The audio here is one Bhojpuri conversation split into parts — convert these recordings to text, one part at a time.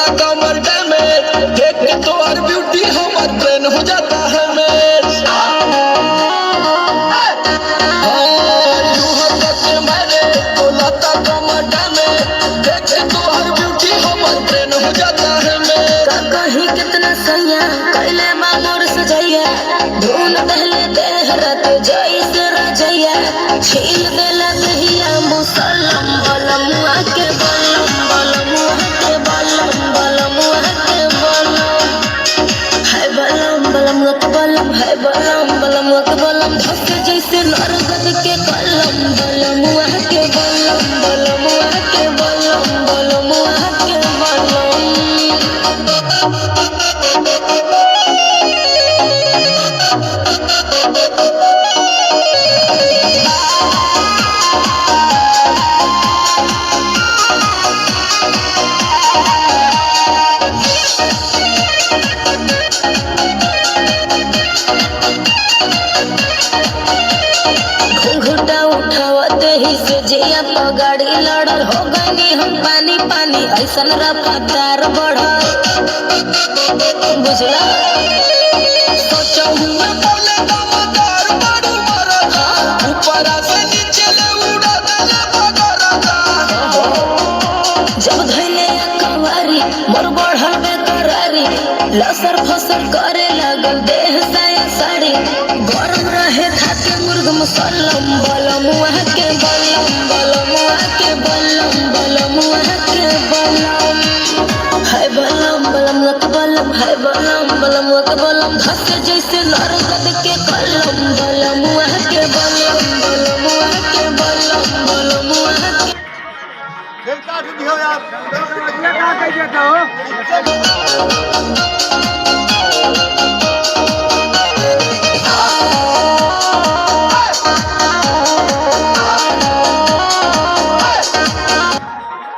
लगता कमर डैमेज, देख के तो और ब्यूटी हमार ब्रेन हो जाता है मेज। यूं हरकत के मैंने तो लगता कमर डैमेज, देख के तो और ब्यूटी हमार ब्रेन हो जाता है मेज। कहीं कितना सैया कैले मामोर सजैया, धुन दहले देह रात जैसे रजैया, छील देला दहिया मुसलम बलमुआ के बलम, बलमुआ के बलम, बलमुआ के बलम, है बलम बलमुआ के बलम, है बलम बलमुआ के बलम, धस जैसे नरगद के कलम, बलमुआ के बलम, बलमुआ के बलम, बलमुआ के बलम। घुंघटा उठावते ही से जिया पगाड़ी लड़ल, हो गई हम पानी पानी ऐसन रफ्तार बढ़ल, बुझला सोचहूं मैं बोले दमदार बड़ू मरदा, ऊपरा से नीचे ले उड़ा देले भगरदा। जब धैले कवारी मोर बढ़ल बेकरारी, लसर फसर करे लगल देह साया साड़ी, गरम रहे खाके मुर्ग मुसल्लम, बलमुआ के बलम, बलमुआ के बलम, बलमुआ के बलम, है बलम बलमुआ के बलम, है बलम बलमुआ के बलम, धस जैसे नरगद के कलम, बलमुआ के बलम, बलमुआ के बलम, बलमुआ के। दिल काट दियो यार, ये कहाँ कह देता हो?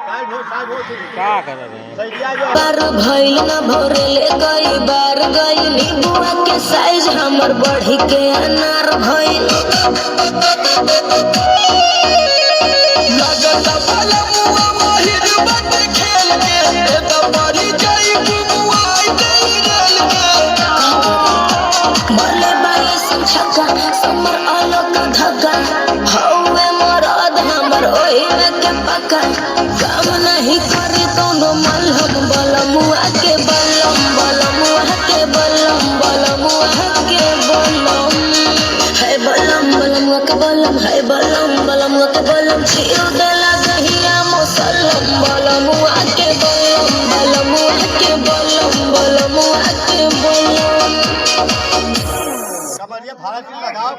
क्या कर रहे हैं? बार भइल न भोरेले कई बार गई, नींबुआ के साइज हमर बढ़ी के अनार भइल, लगता बलमुआ माहिर बाटे खेल के, ए तो परी जाई बुबुआ आई रेल के। भले बाई समझका समर आलो का धक्का, हौवे मरद हमर ओही में के पका, काम नहीं करी कोनो मलहम, बलमुआ के बलम, बलमुआ के बलम, बलमुआ के बलम, है बलम बलमुआ के बलम, है बलम बलमुआ के बलम, छील देला दहिया मुसलम, बलमुआ के बलम, बलमुआ के बलम, बलमुआ के बलम। कबरिया भाड़ा लगाओ।